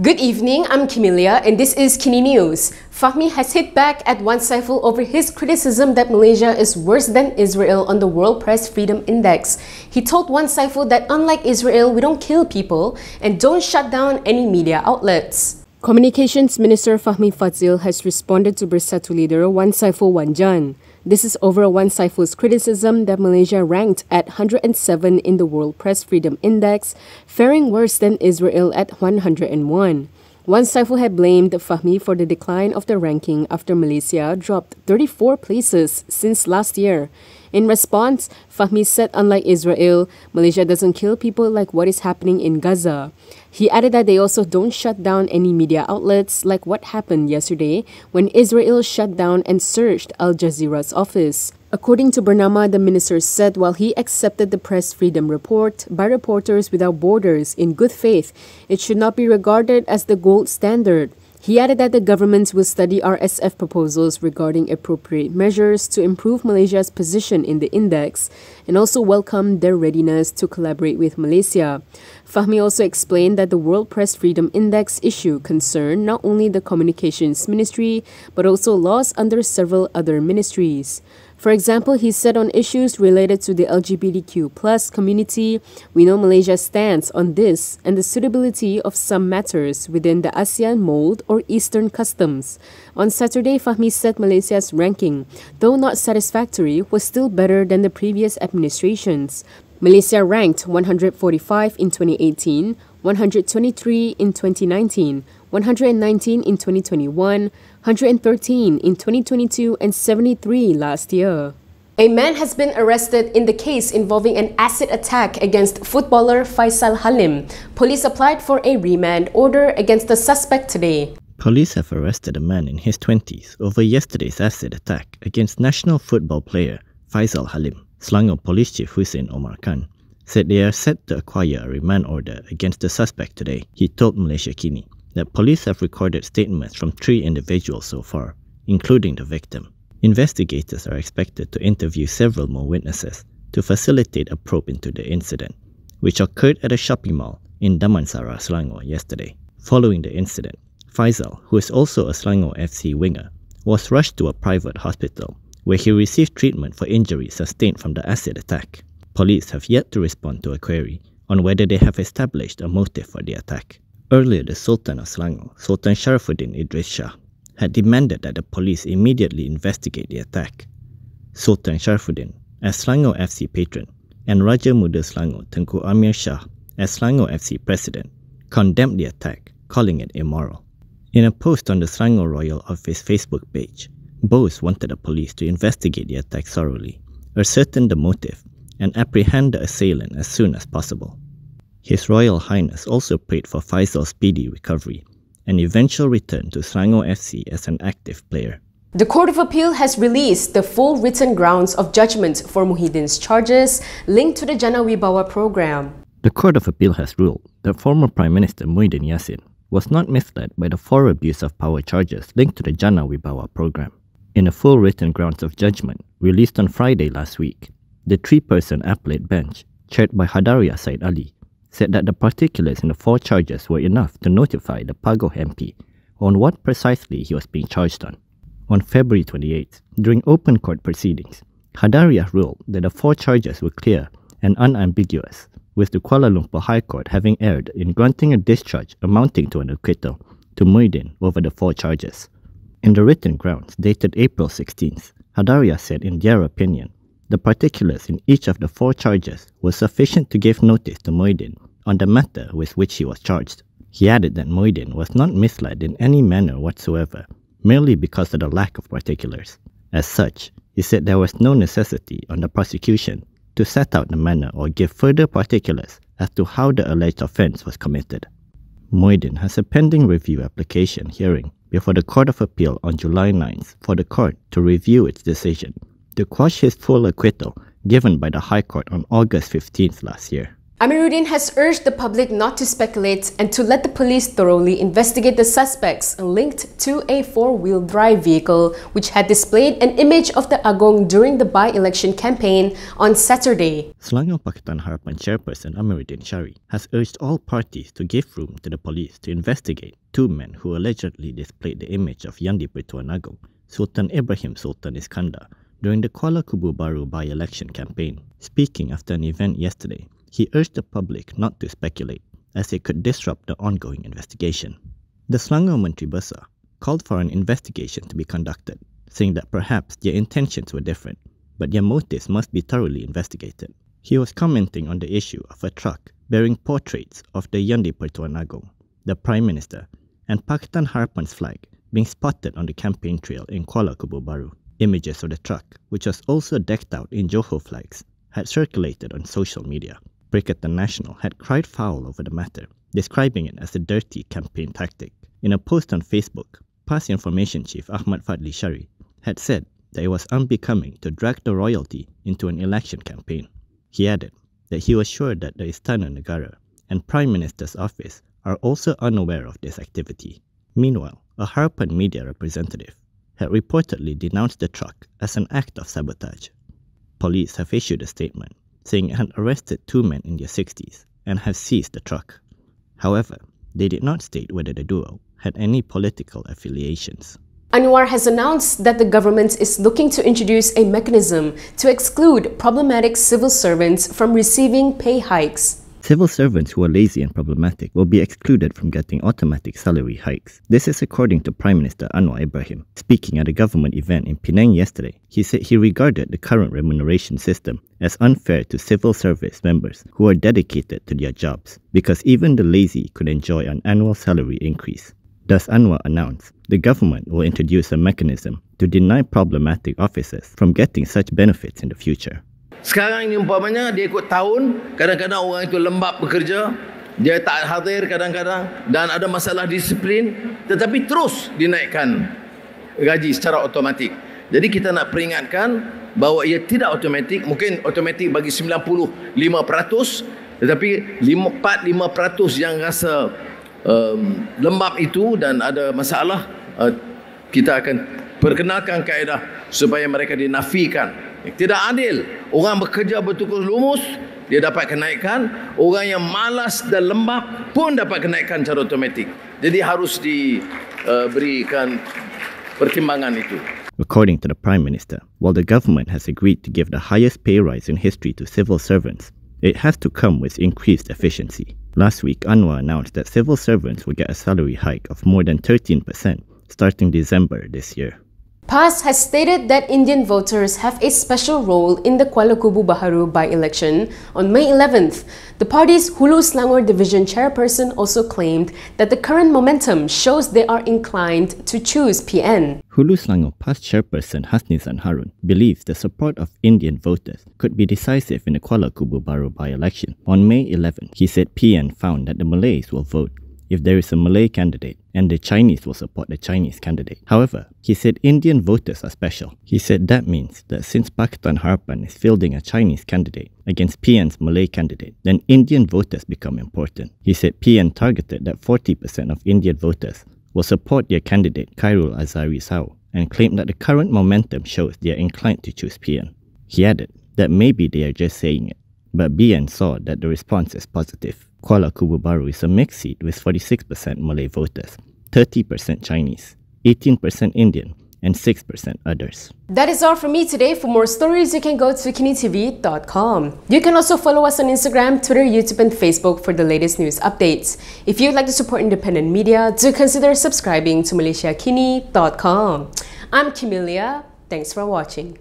Good evening, I'm Camelia and this is KiniNews. Fahmi has hit back at Wan Saiful over his criticism that Malaysia is worse than Israel on the World Press Freedom Index. He told Wan Saiful that unlike Israel, we don't kill people and don't shut down any media outlets. Communications Minister Fahmi Fadzil has responded to Bersatu leader Wan Saiful Wan Jan. This is over Wan Saiful's criticism that Malaysia ranked at 107 in the World Press Freedom Index, faring worse than Israel at 101. Wan Saiful had blamed Fahmi for the decline of the ranking after Malaysia dropped 34 places since last year. In response, Fahmi said unlike Israel, Malaysia doesn't kill people like what is happening in Gaza. He added that they also don't shut down any media outlets like what happened yesterday when Israel shut down and searched Al Jazeera's office. According to Bernama, the minister said while he accepted the press freedom report by Reporters Without Borders in good faith, it should not be regarded as the gold standard. He added that the government will study RSF proposals regarding appropriate measures to improve Malaysia's position in the index and also welcomed their readiness to collaborate with Malaysia. Fahmi also explained that the World Press Freedom Index issue concerned not only the Communications Ministry but also laws under several other ministries. For example, he said on issues related to the LGBTQ+ community, we know Malaysia's stance on this and the suitability of some matters within the ASEAN mold or Eastern customs. On Saturday, Fahmi said Malaysia's ranking, though not satisfactory, was still better than the previous administrations. Malaysia ranked 145 in 2018, 123 in 2019, 119 in 2021, 113 in 2022 and 73 last year. A man has been arrested in the case involving an acid attack against footballer Faisal Halim. Police applied for a remand order against the suspect today. Police have arrested a man in his 20s over yesterday's acid attack against national football player Faisal Halim. Selangor Police Chief Hussein Omar Khan said they are set to acquire a remand order against the suspect today. He told Malaysia Kini that police have recorded statements from 3 individuals so far, including the victim. Investigators are expected to interview several more witnesses to facilitate a probe into the incident, which occurred at a shopping mall in Damansara, Selangor yesterday. Following the incident, Faisal, who is also a Selangor FC winger, was rushed to a private hospital where he received treatment for injuries sustained from the acid attack. Police have yet to respond to a query on whether they have established a motive for the attack. Earlier, the Sultan of Selangor, Sultan Sharafuddin Idris Shah, had demanded that the police immediately investigate the attack. Sultan Sharafuddin, as Selangor FC patron, and Raja Muda Selangor Tengku Amir Shah, as Selangor FC president, condemned the attack, calling it immoral. In a post on the Selangor Royal Office Facebook page, both wanted the police to investigate the attack thoroughly, ascertain the motive, and apprehend the assailant as soon as possible. His Royal Highness also prayed for Faisal's speedy recovery and eventual return to Selangor FC as an active player. The Court of Appeal has released the full written grounds of judgment for Muhyiddin's charges linked to the Jana Wibawa program. The Court of Appeal has ruled that former Prime Minister Muhyiddin Yassin was not misled by the 4 abuse of power charges linked to the Jana Wibawa program. In a full written grounds of judgment released on Friday last week, the 3-person appellate bench, chaired by Hadaria Said Ali, said that the particulars in the 4 charges were enough to notify the Pagoh MP on what precisely he was being charged on. On February 28, during open court proceedings, Hadaria ruled that the 4 charges were clear and unambiguous, with the Kuala Lumpur High Court having erred in granting a discharge amounting to an acquittal to Muhyiddin over the 4 charges. In the written grounds dated April 16th, Hadaria said in their opinion, the particulars in each of the 4 charges were sufficient to give notice to Muhyiddin on the matter with which he was charged. He added that Muhyiddin was not misled in any manner whatsoever, merely because of the lack of particulars. As such, he said there was no necessity on the prosecution to set out the manner or give further particulars as to how the alleged offence was committed. Muhyiddin has a pending review application hearing before the Court of Appeal on July 9th for the court to review its decision to quash his full acquittal given by the High Court on August 15th last year. Amiruddin has urged the public not to speculate and to let the police thoroughly investigate the suspects linked to a four-wheel drive vehicle which had displayed an image of the Agong during the by-election campaign on Saturday. Selangor Pakatan Harapan chairperson Amiruddin Shari has urged all parties to give room to the police to investigate two men who allegedly displayed the image of Yandi Pertuan Agong, Sultan Ibrahim Sultan Iskandar, during the Kuala Kubu Baru by-election campaign. Speaking after an event yesterday, he urged the public not to speculate, as it could disrupt the ongoing investigation. The Selangor Menteri Besar called for an investigation to be conducted, saying that perhaps their intentions were different, but their motives must be thoroughly investigated. He was commenting on the issue of a truck bearing portraits of the Yandi Pertuan Agong, the Prime Minister, and Pakatan Harapan's flag being spotted on the campaign trail in Kuala Kubu Baru. Images of the truck, which was also decked out in Johor flags, had circulated on social media. Pakatan National had cried foul over the matter, describing it as a dirty campaign tactic. In a post on Facebook, past information chief Ahmad Fadli Shari had said that it was unbecoming to drag the royalty into an election campaign. He added that he was sure that the Istana Negara and Prime Minister's office are also unaware of this activity. Meanwhile, a Harapan media representative had reportedly denounced the truck as an act of sabotage. Police have issued a statement saying it had arrested two men in their 60s and have seized the truck. However, they did not state whether the duo had any political affiliations. Anwar has announced that the government is looking to introduce a mechanism to exclude problematic civil servants from receiving pay hikes. Civil servants who are lazy and problematic will be excluded from getting automatic salary hikes. This is according to Prime Minister Anwar Ibrahim. Speaking at a government event in Penang yesterday, he said he regarded the current remuneration system as unfair to civil service members who are dedicated to their jobs, because even the lazy could enjoy an annual salary increase. Thus, Anwar announced the government will introduce a mechanism to deny problematic officers from getting such benefits in the future. Sekarang ini umpamanya dia ikut tahun, kadang-kadang orang itu lembab bekerja, dia tak hadir kadang-kadang dan ada masalah disiplin, tetapi terus dinaikkan gaji secara automatik. Jadi kita nak peringatkan bahawa ia tidak automatik, mungkin automatik bagi 95%, tetapi 4-5% yang rasa lembab itu dan ada masalah, kita akan perkenalkan kaedah supaya mereka dinafikan. Tidak adil. Orang bekerja betul-betul lumus, dia dapat kenaikan. Orang yang malas dan lembab pun dapat kenaikan secara automatik. Jadi harus diberikan pertimbangan itu. According to the Prime Minister, while the government has agreed to give the highest pay rise in history to civil servants, it has to come with increased efficiency. Last week, Anwar announced that civil servants will get a salary hike of more than 13% starting December this year. PAS has stated that Indian voters have a special role in the Kuala Kubu Baharu by-election on May 11th. The party's Hulu Selangor division chairperson also claimed that the current momentum shows they are inclined to choose PN. Hulu Selangor PAS chairperson Hasnizan Harun believes the support of Indian voters could be decisive in the Kuala Kubu Baru by-election. On May 11th, he said PN found that the Malays will vote if there is a Malay candidate, and the Chinese will support the Chinese candidate. However, he said Indian voters are special. He said that means that since Pakatan Harapan is fielding a Chinese candidate against PN's Malay candidate, then Indian voters become important. He said PN targeted that 40% of Indian voters will support their candidate Khairul Azhari Sao, and claimed that the current momentum shows they are inclined to choose PN. He added that maybe they are just saying it, but BN saw that the response is positive. Kuala Kubu Baru is a mixed seat with 46% Malay voters, 30% Chinese, 18% Indian, and 6% others. That is all from me today. For more stories, you can go to KiniTv.com. You can also follow us on Instagram, Twitter, YouTube, and Facebook for the latest news updates. If you'd like to support independent media, do consider subscribing to MalaysiaKini.com. I'm Camelia. Thanks for watching.